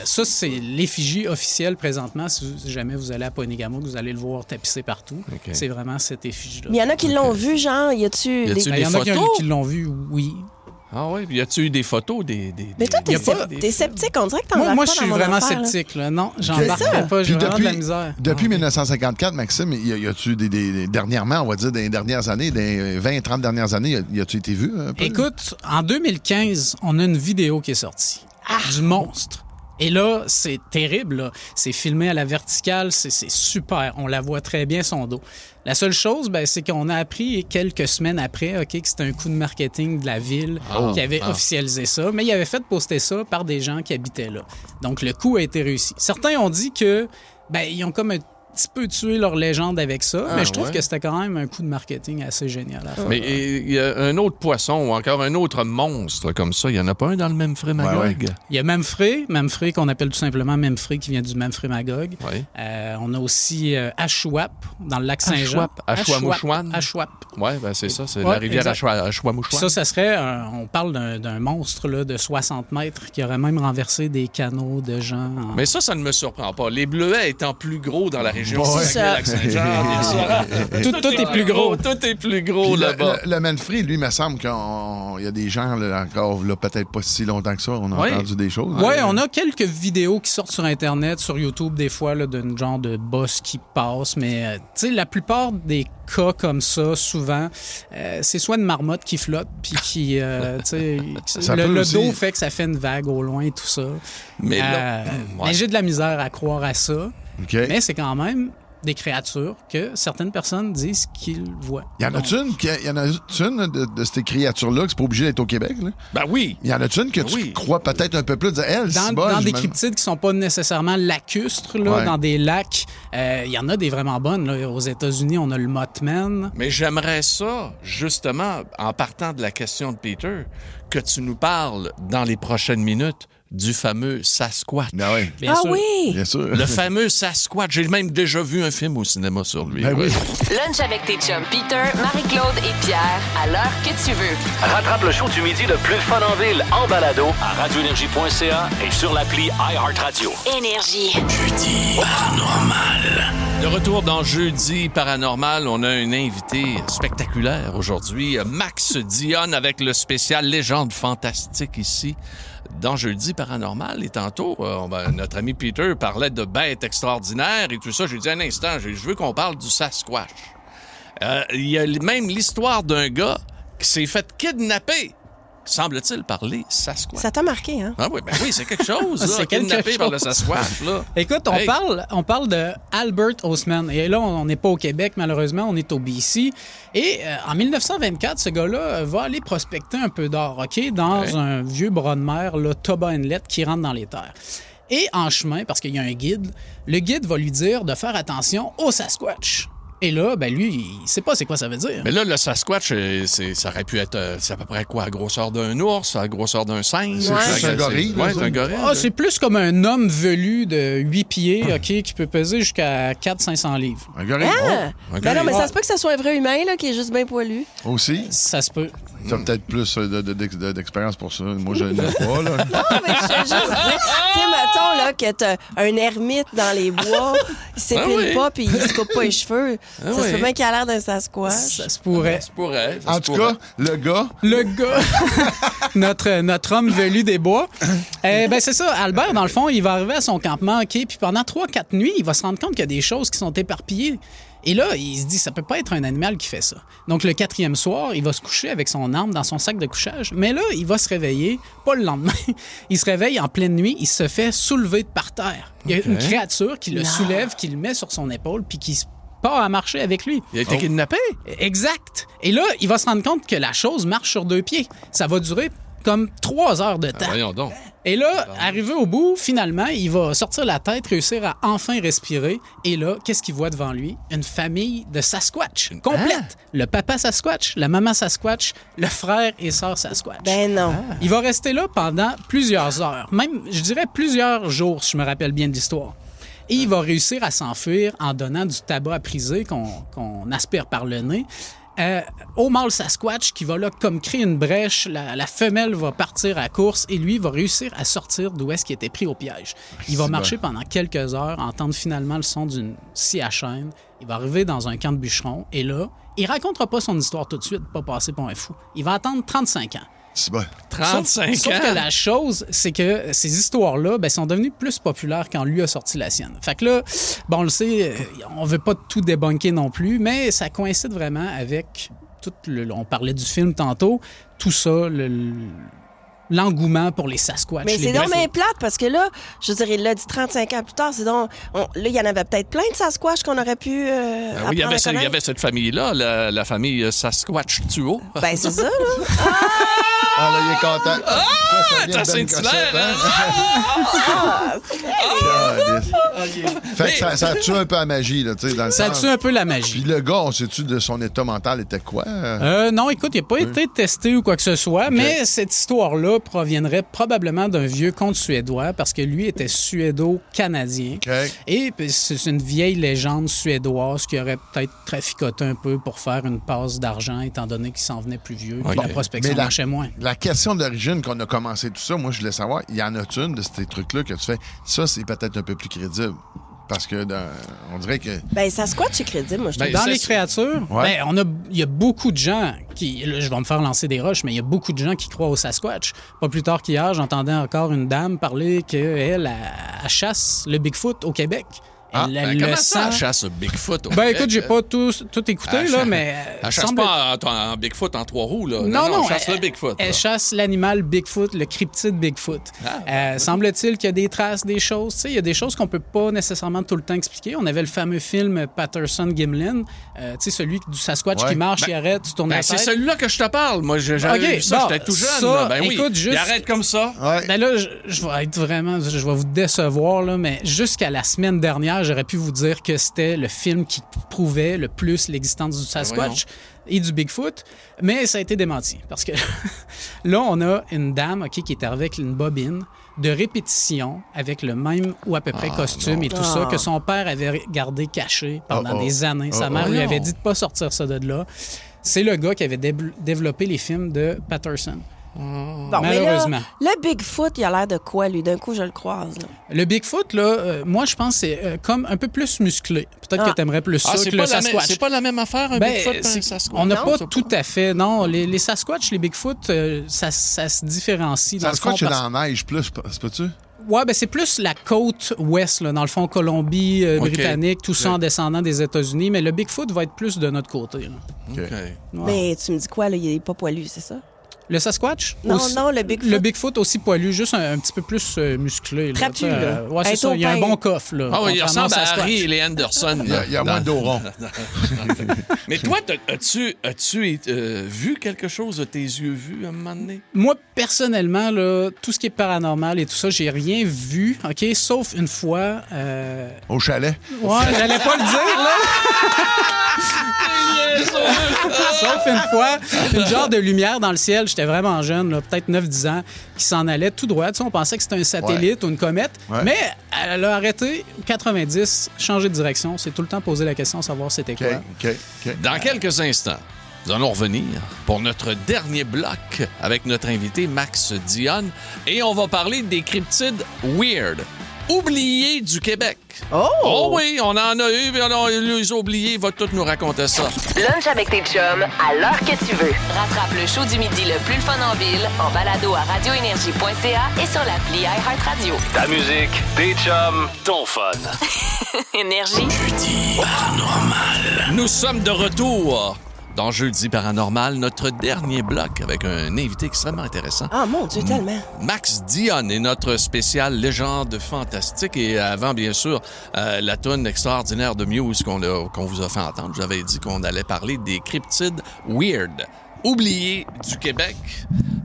Ça, c'est l'effigie officielle présentement. Si jamais vous allez à Poinégamouk, vous allez le voir tapissé partout. Okay. C'est vraiment cette effigie-là. Mais il y en a qui l'ont vu, genre, y a-tu des photos? Il y en a qui l'ont vu, oui. Ah oui, puis y a-tu eu des photos? Mais toi, t'es sceptique, on dirait que t'en Moi, je suis vraiment sceptique. Là. Non, j'embarquerai pas, j'ai vraiment de la misère. Depuis 1954, Maxime, y a-tu dernièrement, on va dire, des dernières années, des 20-30 dernières années, y a-tu été vu? Écoute, en 2015, on a une vidéo qui est sortie du monstre. Et là, c'est terrible. Là. C'est filmé à la verticale, c'est super. On la voit très bien, son dos. La seule chose, c'est qu'on a appris quelques semaines après que c'était un coup de marketing de la ville qui avait officialisé ça. Mais il avait fait poster ça par des gens qui habitaient là. Donc, le coup a été réussi. Certains ont dit que ils ont comme un petit peu tué leur légende avec ça, mais je trouve que c'était quand même un coup de marketing assez génial. Mais il y a un autre poisson ou encore un autre monstre comme ça. Il n'y en a pas un dans le Memphrey Magog? Il y a Memphrey qu'on appelle tout simplement Memphrey, qui vient du Memphrey Magog. On a aussi Ashwap, dans le lac Saint-Jean. Ashwamouchouane? Ashwap. Oui, c'est ça, c'est la rivière Ashwamouchouane. Ça serait, on parle d'un monstre là, de 60 mètres qui aurait même renversé des canaux de gens. Mais ça ne me surprend pas. Les bleuets étant plus gros dans la région tout est plus gros. Tout est plus gros là-bas. Le Memphrey, lui, il me semble qu'il y a des gens là, encore là, peut-être pas si longtemps que ça. On a entendu des choses. Oui, on a quelques vidéos qui sortent sur Internet, sur YouTube, des fois, d'un genre de boss qui passe. Mais la plupart des cas comme ça, souvent, c'est soit une marmotte qui flotte, puis qui... le dos fait que ça fait une vague au loin et tout ça. Mais j'ai de la misère à croire à ça. Okay. Mais c'est quand même des créatures que certaines personnes disent qu'ils voient. Y en a-tu une de ces créatures-là que c'est pas obligé d'être au Québec? Là? Ben oui. Y en a-tu une que tu crois peut-être un peu plus? Dans des cryptides qui sont pas nécessairement lacustres, là, dans des lacs, il y en a des vraiment bonnes. Là. Aux États-Unis, on a le Mothman. Mais j'aimerais ça, justement, en partant de la question de Peter, que tu nous parles dans les prochaines minutes du fameux Sasquatch. Bien sûr. Le fameux Sasquatch. J'ai même déjà vu un film au cinéma sur lui. Lunch avec tes chums Peter, Marie-Claude et Pierre, à l'heure que tu veux. Rattrape le show du midi le plus fun en ville en balado à radioénergie.ca et sur l'appli iHeartRadio. Énergie. Jeudi paranormal. De retour dans Jeudi paranormal, on a un invité spectaculaire aujourd'hui, Max Dionne, avec le spécial Légende fantastique ici dans Jeudi paranormal. Et tantôt, notre ami Peter parlait de bêtes extraordinaires et tout ça. J'ai dit un instant, je veux qu'on parle du Sasquatch. Il y a même l'histoire d'un gars qui s'est fait kidnapper. Semble-t-il parler Sasquatch. Ça t'a marqué, hein? Ah oui, c'est quelque chose, là, c'est kidnappé par le Sasquatch, là. Écoute, on parle de Albert Haussmann. Et là, on n'est pas au Québec, malheureusement, on est au BC. Et en 1924, ce gars-là va aller prospecter un peu d'or, OK? Dans un vieux bras de mer, là, Toba Inlet, qui rentre dans les terres. Et en chemin, parce qu'il y a un guide, le guide va lui dire de faire attention au Sasquatch. Et là, lui, il sait pas c'est quoi ça veut dire. Mais là, le Sasquatch, ça aurait pu être... c'est à peu près quoi? La grosseur d'un ours? La grosseur d'un singe? C'est un gorille. C'est un gorille. C'est plus comme un homme velu de 8 pieds, OK, qui peut peser jusqu'à 400-500 livres. Un gorille? Non, mais ça se peut que ça soit un vrai humain, là, qui est juste bien poilu. Aussi? Ça se peut. T'as peut-être plus d'expérience pour ça. Moi, je n'ai pas, là. Non, mais je veux juste dire, tu sais, mettons là, que t'as un ermite dans les bois, il s'épile pas puis il se coupe pas les cheveux. Ça se peut bien qu'il a l'air d'un Sasquatch. Ça se pourrait. En tout cas, le gars, notre homme velu des bois, ben c'est ça. Albert, dans le fond, il va arriver à son campement, OK, puis pendant 3-4 nuits, il va se rendre compte qu'il y a des choses qui sont éparpillées. Et là, il se dit, ça peut pas être un animal qui fait ça. Donc, le 4e soir, il va se coucher avec son arme dans son sac de couchage. Mais là, il va se réveiller, pas le lendemain. Il se réveille en pleine nuit, il se fait soulever de par terre. Il y a une créature qui le soulève, qui le met sur son épaule, puis qui part à marcher avec lui. Il a été kidnappé? Exact. Et là, il va se rendre compte que la chose marche sur 2 pieds. Ça va durer comme 3 heures de temps. Voyons donc. Et là, arrivé au bout, finalement, il va sortir la tête, réussir à enfin respirer. Et là, qu'est-ce qu'il voit devant lui? Une famille de Sasquatch complète. Le papa Sasquatch, la maman Sasquatch, le frère et sœur Sasquatch. Ben non. Il va rester là pendant plusieurs heures, même, je dirais, plusieurs jours, si je me rappelle bien de l'histoire. Et il va réussir à s'enfuir en donnant du tabac à priser qu'on aspire par le nez. Au mâle Sasquatch qui va là comme créer une brèche, la femelle va partir à la course et lui va réussir à sortir d'où est-ce qu'il était pris au piège. Il va marcher pendant quelques heures, entendre finalement le son d'une scie à chaîne. Il va arriver dans un camp de bûcherons et là, il racontera pas son histoire tout de suite, pas passer pour un fou. Il va attendre 35 ans. C'est bon. 35 ans. Sauf que la chose, c'est que ces histoires-là sont devenues plus populaires quand lui a sorti la sienne. Fait que là, bon, on le sait, on veut pas tout débunker non plus, mais ça coïncide vraiment avec on parlait du film tantôt, tout ça, l'engouement pour les Sasquatch. Mais c'est donc bien plate parce que là, je veux dire, il l'a dit 35 ans plus tard, c'est donc... là, il y en avait peut-être plein de Sasquatch qu'on aurait pu oui, il y avait cette famille-là, la famille Sasquatch-Tuo. Ben, c'est ça, là. Ah, là, il est content. T'as Saint-Hilaire, Fait que ça tue un peu la magie, là, tu sais, dans le Ça sens. tue un peu la magie. Puis le gars, on sait-tu de son état mental était quoi? Non, écoute, il n'a pas été testé ou quoi que ce soit, mais cette histoire-là proviendrait probablement d'un vieux conte suédois parce que lui était suédo-canadien. Et c'est une vieille légende suédoise qui aurait peut-être traficoté un peu pour faire une passe d'argent étant donné qu'il s'en venait plus vieux et la prospection marchait moins. La question d'origine qu'on a commencé tout ça, moi, je voulais savoir, y en a-tu une de ces trucs-là que tu fais? Ça, c'est peut-être un peu plus crédible. Parce que on dirait que... Ben, Sasquatch, c'est crédible, moi, je trouve. Dans les créatures, il y a beaucoup de gens qui... Là, je vais me faire lancer des roches, mais il y a beaucoup de gens qui croient au Sasquatch. Pas plus tard qu'hier, j'entendais encore une dame parler qu'elle chasse le Bigfoot au Québec. Comment ça, elle chasse Bigfoot? Écoute, j'ai pas tout écouté, là, mais... Elle chasse pas en Bigfoot en 3 roues, là. Non, elle chasse le Bigfoot. Elle chasse l'animal Bigfoot, le cryptide Bigfoot. Semble-t-il qu'il y a des traces, des choses. Tu sais, il y a des choses qu'on peut pas nécessairement tout le temps expliquer. On avait le fameux film Patterson-Gimlin, tu sais, celui du Sasquatch qui marche, il arrête, tu tournes la tête. C'est celui-là que je te parle. Moi, j'avais vu ça, j'étais tout jeune. Écoute, il arrête comme ça. Ben là, je vais être vraiment... Je vais vous décevoir, là, mais jusqu'à la semaine dernière, j'aurais pu vous dire que c'était le film qui prouvait le plus l'existence du Sasquatch et du Bigfoot, mais ça a été démenti. Parce que là, on a une dame qui est arrivée avec une bobine de répétition avec le même ou à peu près costume et tout ça que son père avait gardé caché pendant des années. Sa mère lui avait dit de ne pas sortir ça de là. C'est le gars qui avait développé les films de Patterson. Bon, malheureusement. Mais là, le Bigfoot, il a l'air de quoi, lui? D'un coup, je le croise. Là. Le Bigfoot, là, moi, je pense que c'est comme un peu plus musclé. Peut-être que tu aimerais plus ça que le Sasquatch. C'est pas la même affaire, un Bigfoot et un Sasquatch? On n'a pas tout à fait. Non, les Sasquatch, les Bigfoot, ça se différencie. Sasquatch, c'est dans la neige plus, c'est pas-tu? Oui, c'est plus la côte ouest, là, dans le fond, Colombie, Britannique, tout ça en descendant des États-Unis. Mais le Bigfoot va être plus de notre côté. Mais tu me dis quoi, là? Il est pas poilu, c'est ça? Le Sasquatch? Non, le Bigfoot. Le Bigfoot aussi poilu, juste un petit peu plus musclé. Trapu, là. Ouais, c'est ça. Il y a un bon coffre, là. Il ressemble à Harry et les Anderson. Il y a moins d'orons. Mais toi, as-tu vu quelque chose de tes yeux vus à un moment donné? Moi, personnellement, là, tout ce qui est paranormal et tout ça, j'ai rien vu, OK? Sauf une fois... Au chalet? Ouais, j'allais pas le dire, là! Sauf une fois, une genre de lumière dans le ciel, j'étais vraiment jeune, là, peut-être 9-10 ans, qui s'en allait tout droit. Tu sais, on pensait que c'était un satellite ou une comète, mais elle a arrêté 90, changé de direction. C'est tout le temps poser la question, savoir c'était quoi. Dans quelques instants, Nous allons revenir pour notre dernier bloc avec notre invité Max Dionne et on va parler des cryptides weird, oubliés du Québec. Oh oui, on en a eu, mais on les a oubliés. Il va tout nous raconter ça. Lunch avec tes chums à l'heure que tu veux. Rattrape le show du midi le plus le fun en ville en balado à radioénergie.ca et sur l'appli iHeartRadio. Ta musique, tes chums, ton fun. Énergie. Jeudi paranormal. Nous sommes de retour dans Jeudi paranormal, notre dernier bloc avec un invité extrêmement intéressant. Ah, mon Dieu, tellement. Max Dionne est notre spécial légende fantastique. Et avant, bien sûr, la toune extraordinaire de Muse qu'on vous a fait entendre, je vous avais dit qu'on allait parler des cryptides weird, oubliés du Québec.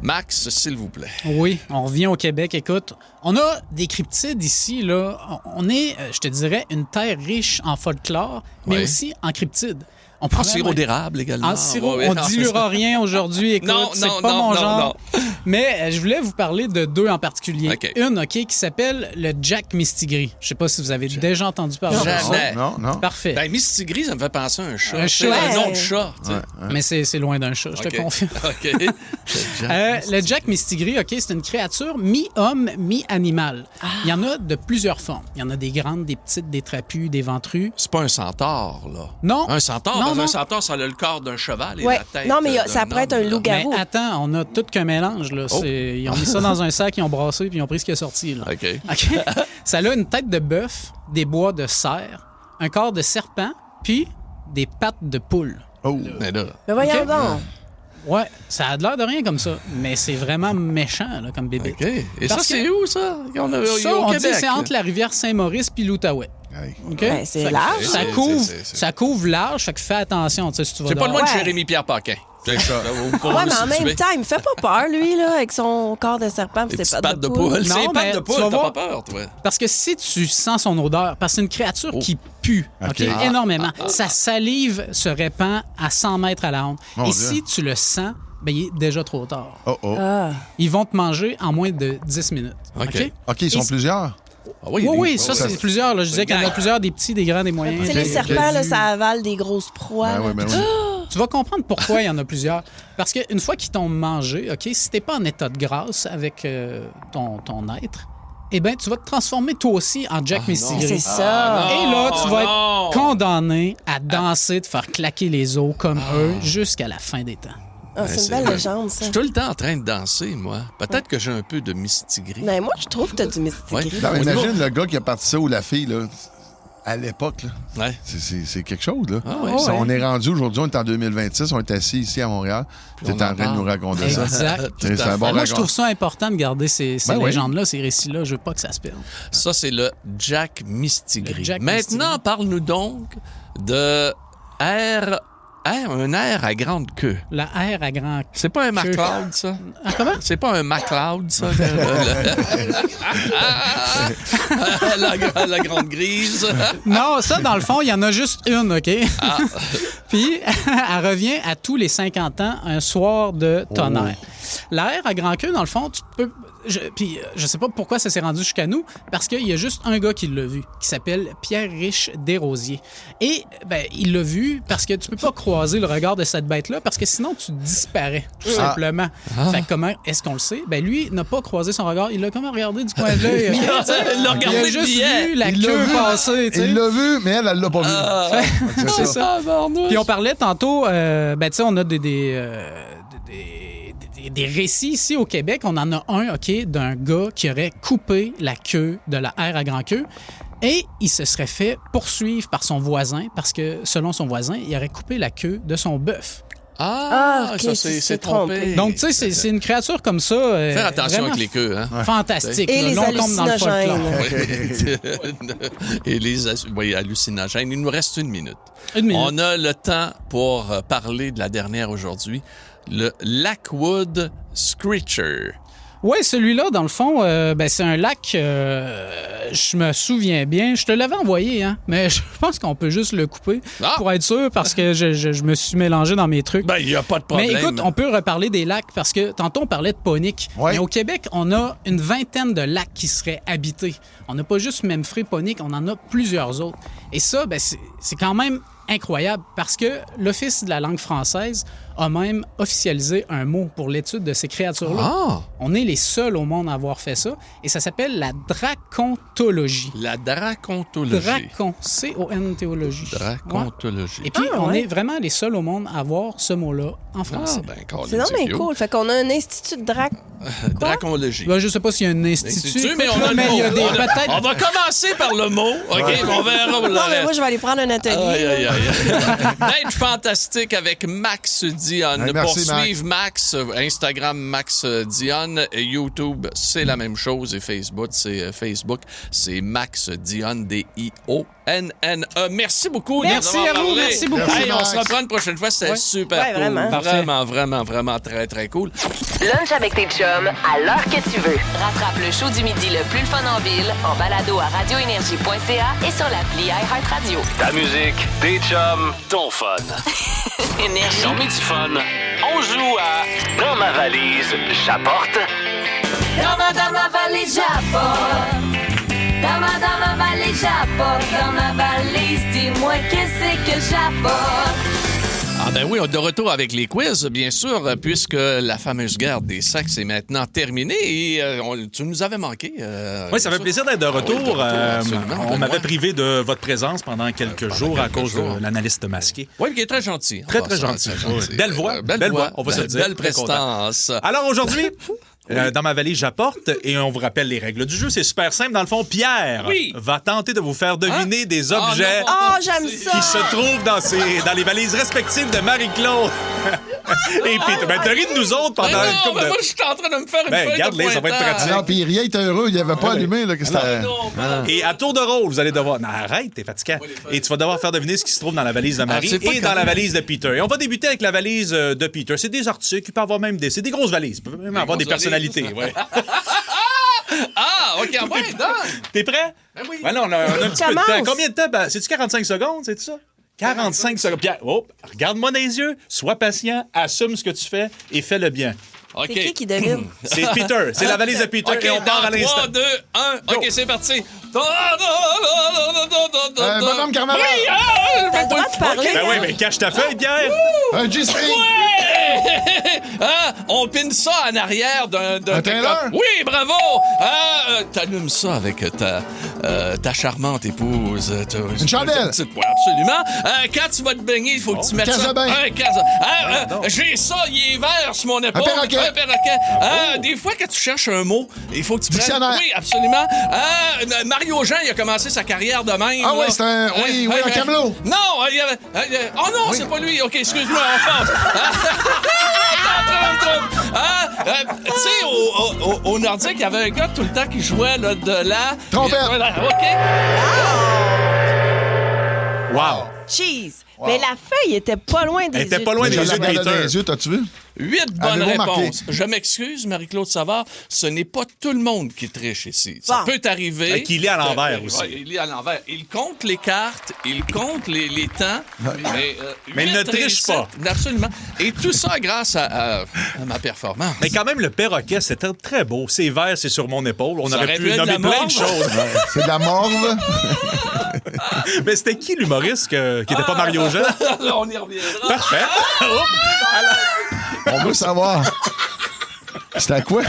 Max, s'il vous plaît. Oui, on revient au Québec. Écoute, on a des cryptides ici, là. On est, je te dirais, une terre riche en folklore, mais aussi en cryptides. En sirop d'érable également. En sirop, on ne diluera rien aujourd'hui. Écoute, c'est pas mon genre. Non. Mais je voulais vous parler de deux en particulier. Okay. Une, qui s'appelle le Jack Mistigris. Je sais pas si vous avez déjà entendu parler de ça. Non. Parfait. Ben, Mistigris, ça me fait penser à un chat. Un chat. Un nom de chat. Ouais. Mais c'est loin d'un chat, je te confirme. OK. Le Jack Mistigris, c'est une créature mi-homme, mi-animal. Il y en a de plusieurs formes. Il y en a des grandes, des petites, des trapus, des ventrues. C'est pas un centaure, là. Non. Un centaure? Un centaure, ça a le corps d'un cheval et la tête. Non, mais ça pourrait être un loup-garou. Mais attends, on a tout qu'un mélange. Là. Ils ont mis ça dans un sac, ils ont brassé, puis ils ont pris ce qui est sorti. Là. OK. Ça a une tête de bœuf, des bois de cerf, un corps de serpent, puis des pattes de poule. Mais voyons donc. Ouais, ça a de l'air de rien comme ça, mais c'est vraiment méchant là, comme bébé. OK. Et ça, c'est où, ça? On dit c'est entre la rivière Saint-Maurice puis l'Outaouais. Okay? Ben, c'est large. Ça couvre large, fait que fais attention. Si tu vas c'est pas loin de Jérémy-Pierre Paquin. Ouais, mais en même temps, il me fait pas peur, lui, là, avec son corps de serpent et ses pattes de poule. Non, ses pattes de poule, t'as pas peur, toi. Parce que si tu sens son odeur, parce que c'est une créature qui pue énormément, sa salive se répand à 100 mètres à la ronde. Et si tu le sens, ben, il est déjà trop tard. Ils vont te manger en moins de 10 minutes. OK, ils sont plusieurs? Oui, ça, c'est plusieurs. Là. Je disais qu'il y en a plusieurs, des petits, des grands, des moyens. Les serpents, là, ça avale des grosses proies. Tu vas comprendre pourquoi il y en a plusieurs. Parce qu'une fois qu'ils t'ont mangé, si t'es pas en état de grâce avec ton être, eh bien, tu vas te transformer toi aussi en Jack Mistigris. C'est ça. Et là, tu vas être condamné à danser, de faire claquer les os comme eux jusqu'à la fin des temps. C'est une belle légende, ça. Je suis tout le temps en train de danser, moi. Peut-être que j'ai un peu de Mistigris. Mais moi, je trouve que t'as du Mistigris. Imagine le gars qui a parti ça ou la fille, là. À l'époque, là. Ouais. C'est quelque chose, là. On est rendu aujourd'hui, on est en 2026, on est assis ici à Montréal. Tu es en train de nous raconter ça. Exact. Moi, je trouve ça important de garder ces légendes-là, ces récits-là. Je veux pas que ça se perde. Ça, c'est le Jack Mistigris. Maintenant, parle-nous donc de un air à grande queue. La R à grande queue. C'est pas un MacLeod, ça? Comment? C'est pas un MacLeod, ça? La grande grise. Non, ça, dans le fond, il y en a juste une, OK? Puis, elle revient à tous les 50 ans, un soir de tonnerre. La R à grande queue, dans le fond, tu peux... je sais pas pourquoi ça s'est rendu jusqu'à nous, parce qu'il y a juste un gars qui l'a vu, qui s'appelle Pierre-Riche Desrosiers. Et il l'a vu parce que tu peux pas croiser le regard de cette bête-là, parce que sinon tu disparais, tout simplement. Fait que comment est-ce qu'on le sait? Lui n'a pas croisé son regard, il l'a comme regardé du coin de l'œil. Il a juste vu la queue passer. Il l'a vu, mais elle l'a pas vu. C'est ça. Puis on parlait tantôt, on a des récits ici au Québec. On en a un, d'un gars qui aurait coupé la queue de la R à grand queue et il se serait fait poursuivre par son voisin parce que, selon son voisin, il aurait coupé la queue de son bœuf. Ça c'est trompé. Donc, tu sais, c'est une créature comme ça. Faire attention avec les queues, hein? Fantastique. Et les hallucinogènes. Et les hallucinogènes. Il nous reste une minute. On a le temps pour parler de la dernière aujourd'hui. Le Lackwood Screecher. Oui, celui-là, dans le fond, c'est un lac, je me souviens bien. Je te l'avais envoyé, hein, mais je pense qu'on peut juste le couper pour être sûr, parce que je me suis mélangé dans mes trucs. Il n'y a pas de problème. Mais écoute, on peut reparler des lacs, parce que tantôt, on parlait de Ponique. Mais au Québec, on a une vingtaine de lacs qui seraient habités. On n'a pas juste Memphis, Ponique, on en a plusieurs autres. Et ça, c'est quand même incroyable parce que l'Office de la langue française a même officialisé un mot pour l'étude de ces créatures-là. Ah! On est les seuls au monde à avoir fait ça et ça s'appelle la dracontologie. La dracontologie. C-O-N-T-O-logie. Dracontologie. Ouais. Et puis, on est vraiment les seuls au monde à avoir ce mot-là en français. C'est donc bien cool. Fait qu'on a un institut de dracologie. Ben, je sais pas s'il y a un institut. Mais on a mais il y a des, on va commencer par le mot. OK, on verra. Non, mais moi, je vais aller prendre un atelier. D'être fantastique avec Max Dionne. Hey, merci, Pour suivre Max, Instagram Max Dionne, YouTube, c'est la même chose. Et Facebook, c'est Max Dionne, D-I-O-N-N-E. Merci beaucoup. Merci à vous. Merci beaucoup. Hey, on se reprend une prochaine fois. C'était super cool. Vraiment très, très cool. Lunch avec tes chums à l'heure que tu veux. Rattrape le show du midi le plus le fun en ville en balado à radioénergie.ca et sur l'appli iHeartRadio. Ta musique, tes chums, ton fun. Énergie. Dans Midi Fun, on joue à Dans ma valise, j'apporte. Dans ma valise, j'apporte. Dans ma valise, j'apporte. Dans ma valise, dis-moi qu'est-ce que j'apporte. Ah ben oui, on est de retour avec les quiz, bien sûr, puisque la fameuse guerre des sexes est maintenant terminée et tu nous avais manqué. Oui, ça fait plaisir d'être de retour. On m'avait privé de votre présence pendant quelques jours à cause de l'analyste masqué. Oui, qui est très gentil. Très gentil. Oui. Belle voix, on va se le dire. Belle prestance. Alors aujourd'hui... dans ma valise, j'apporte, et on vous rappelle les règles du jeu. C'est super simple. Dans le fond, Pierre va tenter de vous faire deviner des objets j'aime ça. qui se trouvent dans les valises respectives de Marie-Claude. Et Peter, t'as ri de nous autres pendant une couple de... moi, je suis en train de me faire une feuille regarde-les, de ça va être pointage. pratique. Non, puis Ria était heureux, il avait pas allumé. Là, que c'était... Et à tour de rôle, vous allez devoir... Non, arrête, t'es fatiguant. Et tu vas devoir faire deviner ce qui se trouve dans la valise de Marie et dans la valise de Peter. Et on va débuter avec la valise de Peter. C'est des articles, il peut avoir même des... C'est des grosses valises. Il peut même avoir des personnalités. Ouais. OK, ouais, T'es prêt? Ben oui. Ben non, on a un petit peu de temps. Combien de temps? Ben, c'est-tu 45 secondes, c'est ça? 45 secondes. Pierre, regarde-moi dans les yeux, sois patient, assume ce que tu fais et fais-le bien. Okay. C'est qui devine? C'est Peter. C'est la valise de Peter et on part à l'instant. 3, 2, 1. OK, c'est parti. Madame Carmela. Oui, t'as le droit de parler. Ben oui, mais cache ta feuille, Pierre. Un G-string. On pine ça en arrière d'un trailer? Oui, bravo. T'allumes ça avec ta charmante épouse. Une chandelle. Absolument. Quand tu vas te baigner, il faut que tu mettes ça. J'ai ça, il est vert sur mon épaule. Un perroquet. Des fois, quand tu cherches un mot, il faut que tu prennes... Oui, absolument. Mario Jean, il a commencé sa carrière de même. Ah oui, c'est un... Oui, un camelot. Non, il y avait... Oh non, c'est pas lui. OK, excuse-moi, on passe. Tu sais, au Nordique, il y avait un gars tout le temps qui jouait là, de la... Trompette. OK. Wow. Cheese. Wow. Mais la feuille était pas loin des yeux. Elle était pas loin des yeux de Peter. T'as-tu vu? 8 bonnes réponses. Je m'excuse, Marie-Claude Savard, ce n'est pas tout le monde qui triche ici. Ça peut t'arriver. Qu'il lit à l'envers aussi. Il lit à l'envers. Il compte les cartes, il compte les temps. Mais il ne triche pas. Absolument. Et tout ça grâce à ma performance. Mais quand même, le perroquet, c'était très beau. C'est vert, c'est sur mon épaule. On aurait pu nommer plein de choses. C'est de la morve. Mais c'était qui l'humoriste qui n'était pas Mario Jean? On y reviendra. Parfait. On veut savoir. C'était quoi?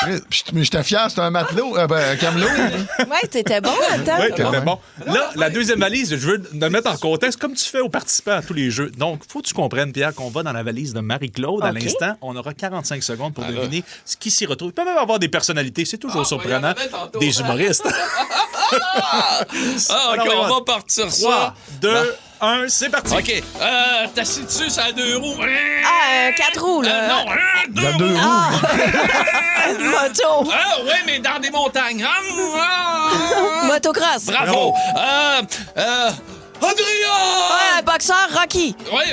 Mais j'étais fier, c'était un matelot, un camelot. Ouais, t'étais bon, attends. Oui, t'étais bon. Là, la deuxième valise, je veux le mettre en contexte, comme tu fais aux participants à tous les jeux. Donc, faut que tu comprennes, Pierre, qu'on va dans la valise de Marie-Claude à l'instant. On aura 45 secondes pour deviner ce qui s'y retrouve. Il peut même avoir des personnalités, c'est toujours surprenant. Des humoristes. OK, on va partir 3, 2, 1, c'est parti. OK. T'assis-tu, ça a 2 roues? 4 roues, là. Non, 2 roues. Une moto. Oui, mais dans des montagnes. Motocross. Bravo. Adrien! Boxeur Rocky. Oui,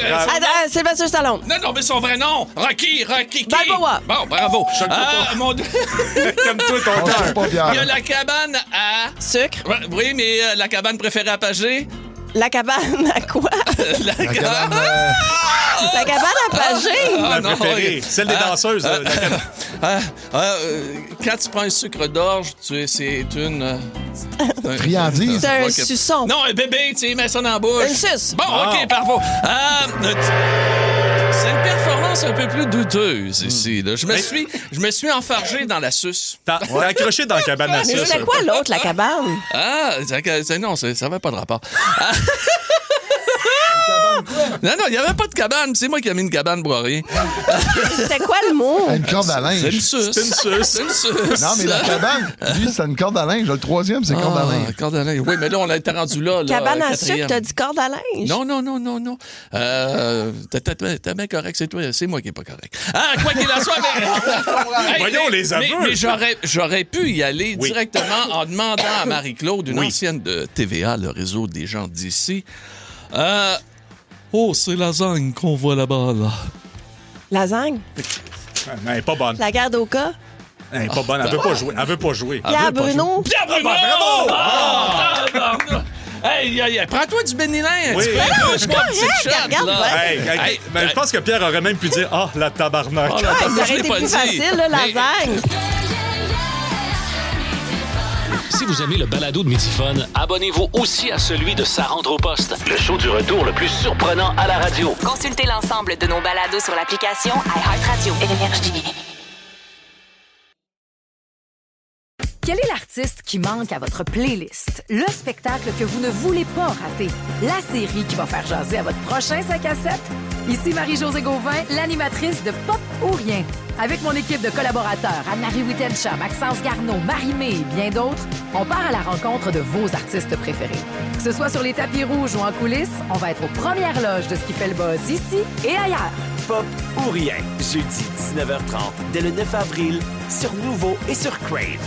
Sylvester Stallone. Non, mais son vrai nom. Rocky. Balboa. Bon, bravo. Comme toi, ton cœur. Il y a la cabane à... Sucre. Oui, mais la cabane préférée à Pagé? La cabane à quoi? La cabane... La cabane à Pagé. Ma préférée, celle des danseuses. Quand tu prends un sucre d'orge, c'est une... friandise. C'est un suçon. Non, un bébé, tu mets ça dans la bouche. Un suce. Bon, OK, parfait. C'est une performance un peu plus douteuse ici. Là. Je me suis enfargé dans la suce. T'as accroché dans la cabane à Mais suce. c'était quoi l'autre, la cabane? Non, ça n'avait pas de rapport. Non, il n'y avait pas de cabane. C'est moi qui ai mis une cabane pour rien. C'était quoi le mot? Une corde à linge. C'est une suce. Non, mais la cabane, lui, c'est une corde à linge. Le troisième, c'est corde à linge. Corde à linge. Oui, mais là, on a été rendu là. Cabane à sucre, t'as dit corde à linge? Non. T'es bien correct, c'est toi. C'est moi qui n'ai pas correct. Quoi qu'il en soit, voyons les aveux. Mais j'aurais pu y aller directement en demandant à Marie-Claude, une ancienne de TVA, le réseau des gens d'ici. C'est lasagne qu'on voit là-bas, là. Lasagne? Elle n'est pas bonne. La garde au cas? Elle n'est pas bonne. Elle veut pas jouer. Pierre Bruno? Pierre Bruno! Bravo! Hey, prends-toi du Bénilin. Oui. C'est correct, regarde. Je pense que Pierre aurait même pu dire « la tabarnak ». Ça aurait été plus facile, la lasagne. Si vous aimez le balado de Midi-Fun, abonnez-vous aussi à celui de Ça rentre au poste, le show du retour le plus surprenant à la radio. Consultez l'ensemble de nos balados sur l'application iHeartRadio. Énergie. Quel est l'artiste qui manque à votre playlist? Le spectacle que vous ne voulez pas rater? La série qui va faire jaser à votre prochain 5 à 7? Ici Marie-Josée Gauvin, l'animatrice de Pop ou Rien. Avec mon équipe de collaborateurs, Anne-Marie Wittencha, Maxence Garneau, Marie-Mé et bien d'autres, on part à la rencontre de vos artistes préférés. Que ce soit sur les tapis rouges ou en coulisses, on va être aux premières loges de ce qui fait le buzz ici et ailleurs. Pop ou Rien, jeudi 19h30, dès le 9 avril, sur Nouveau et sur Crave.